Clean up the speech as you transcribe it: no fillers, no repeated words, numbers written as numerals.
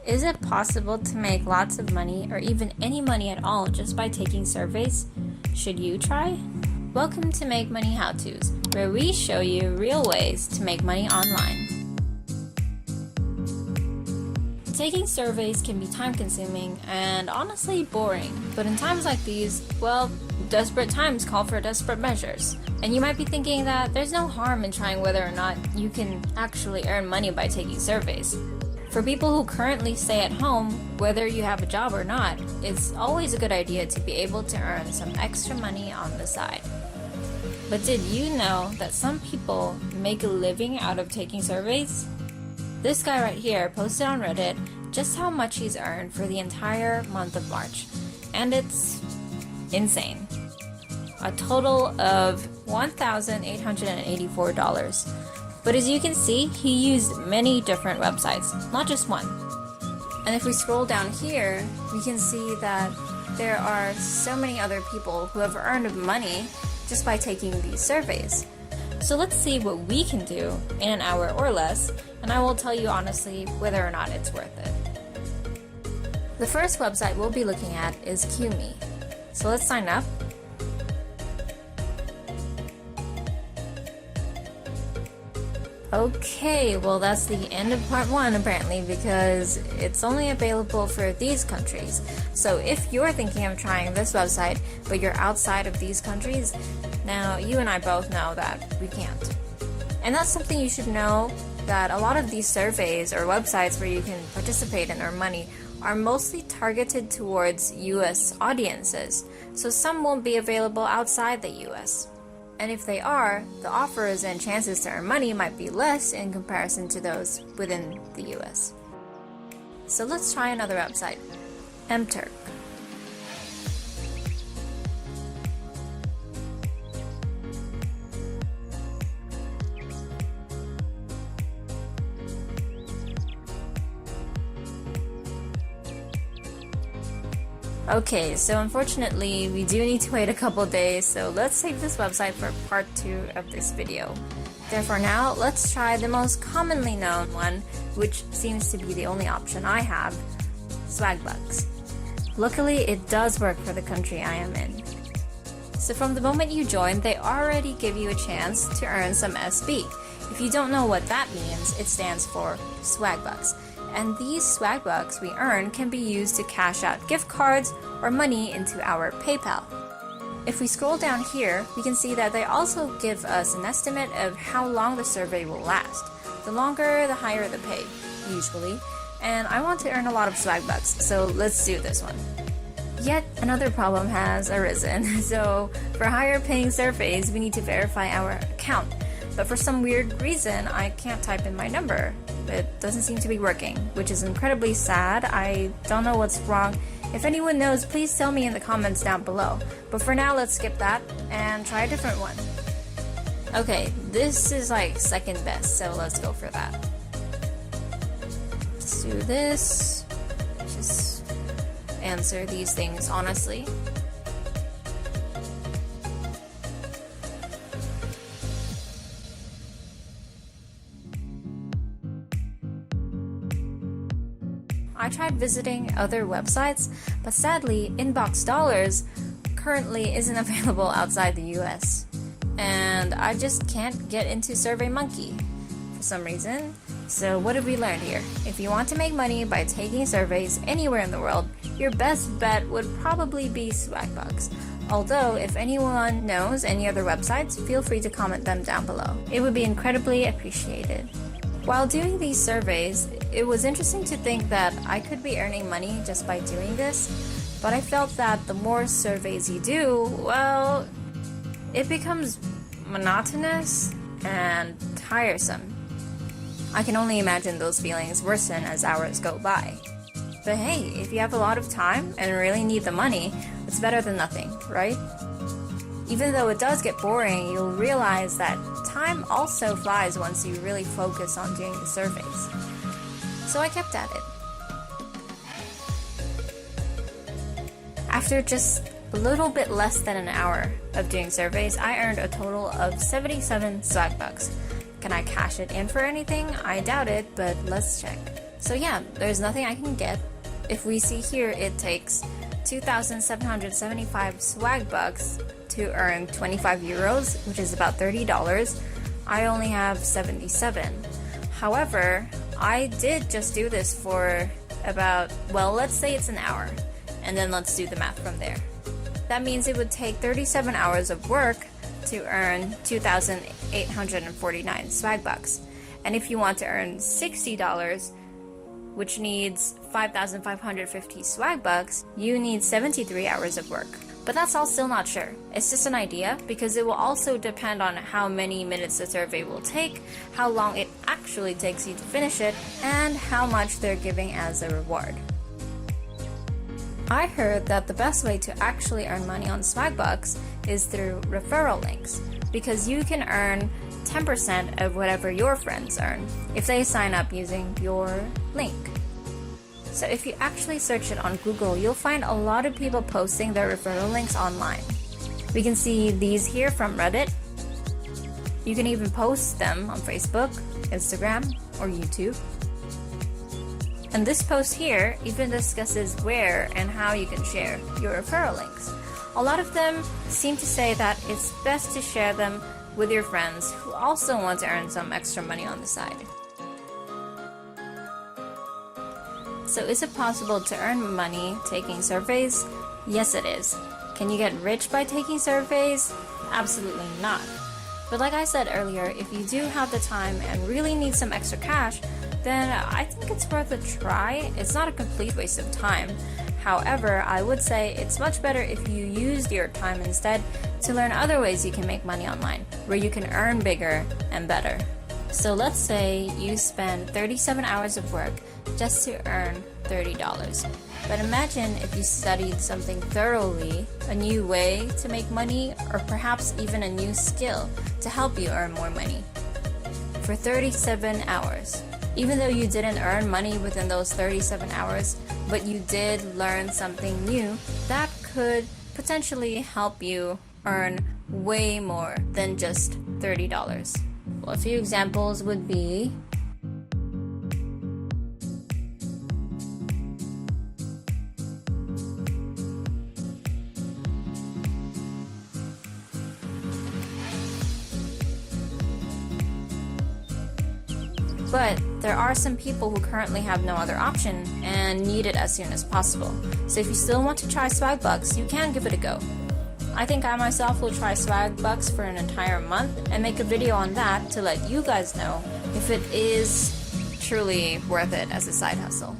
Is it possible to make lots of money or even any money at all just by taking surveys? Should you try? Welcome to Make Money How-Tos, where we show you real ways to make money online. Taking surveys can be time-consuming and honestly boring, but in times like these, well, desperate times call for desperate measures. And you might be thinking that there's no harm in trying whether or not you can actually earn money by taking surveys. For people who currently stay at home, whether you have a job or not, it's always a good idea to be able to earn some extra money on the side. But did you know that some people make a living out of taking surveys? This guy right here posted on Reddit just how much he's earned for the entire month of March, and it's insane. A total of $1,884. But as you can see, he used many different websites, not just one. And if we scroll down here, we can see that there are so many other people who have earned money just by taking these surveys. So let's see what we can do in an hour or less, and I will tell you honestly whether or not it's worth it. The first website we'll be looking at is QMEE. So let's sign up. Okay, well that's the end of part 1 apparently, because it's only available for these countries. So if you're thinking of trying this website but you're outside of these countries, now you and I both know that we can't. And that's something you should know, that a lot of these surveys or websites where you can participate and earn money are mostly targeted towards US audiences, so some won't be available outside the US. And if they are, the offers and chances to earn money might be less in comparison to those within the US. So let's try another website, MTURK. Okay, so unfortunately we do need to wait a couple days, so let's save this website for part 2 of this video. Therefore now, let's try the most commonly known one, which seems to be the only option I have, Swagbucks. Luckily, it does work for the country I am in. So from the moment you join, they already give you a chance to earn some SB. If you don't know what that means, it stands for Swagbucks. And these Swagbucks we earn can be used to cash out gift cards or money into our PayPal. If we scroll down here, we can see that they also give us an estimate of how long the survey will last. The longer, the higher the pay, usually. And I want to earn a lot of Swagbucks, so let's do this one. Yet another problem has arisen. So for higher paying surveys, we need to verify our account. But for some weird reason, I can't type in my number. It doesn't seem to be working, which is incredibly sad. I don't know what's wrong. If anyone knows, please tell me in the comments down below. But for now, let's skip that and try a different one. Okay, this is like second best, so let's go for that. Let's do this. Just answer these things honestly. I tried visiting other websites, but sadly, Inbox Dollars currently isn't available outside the US. And I just can't get into SurveyMonkey for some reason. So what have we learned here? If you want to make money by taking surveys anywhere in the world, your best bet would probably be Swagbucks. Although, if anyone knows any other websites, feel free to comment them down below. It would be incredibly appreciated. While doing these surveys, it was interesting to think that I could be earning money just by doing this, but I felt that the more surveys you do, well, it becomes monotonous and tiresome. I can only imagine those feelings worsen as hours go by. But hey, if you have a lot of time and really need the money, it's better than nothing, right? Even though it does get boring, you'll realize that time also flies once you really focus on doing the surveys. So I kept at it. After just a little bit less than an hour of doing surveys, I earned a total of 77 Swagbucks. Can I cash it in for anything? I doubt it, but let's check. So yeah, there's nothing I can get. If we see here, it takes 2,775 Swagbucks to earn 25 euros, which is about $30. I only have 77. However, I did just do this for about, well, let's say it's an hour, and then let's do the math from there. That means it would take 37 hours of work to earn 2,849 Swagbucks. And if you want to earn $60, which needs 5,550 Swagbucks, you need 73 hours of work. But that's all still not sure. It's just an idea, because it will also depend on how many minutes the survey will take, how long it actually takes you to finish it, and how much they're giving as a reward. I heard that the best way to actually earn money on Swagbucks is through referral links, because you can earn 10% of whatever your friends earn if they sign up using your link. So if you actually search it on Google, you'll find a lot of people posting their referral links online. We can see these here from Reddit. You can even post them on Facebook, Instagram, or YouTube. And this post here even discusses where and how you can share your referral links. A lot of them seem to say that it's best to share them with your friends who also want to earn some extra money on the side. So is it possible to earn money taking surveys? Yes, it is. Can you get rich by taking surveys? Absolutely not. But like I said earlier, if you do have the time and really need some extra cash, then I think it's worth a try. It's not a complete waste of time. However, I would say it's much better if you used your time instead to learn other ways you can make money online, where you can earn bigger and better. So let's say you spend 37 hours of work just to earn $30. But imagine if you studied something thoroughly, a new way to make money, or perhaps even a new skill to help you earn more money. For 37 hours. Even though you didn't earn money within those 37 hours, but you did learn something new, that could potentially help you earn way more than just $30. Well, a few examples would be but there are some people who currently have no other option and need it as soon as possible. So if you still want to try Swagbucks, you can give it a go. I think I myself will try Swagbucks for an entire month and make a video on that to let you guys know if it is truly worth it as a side hustle.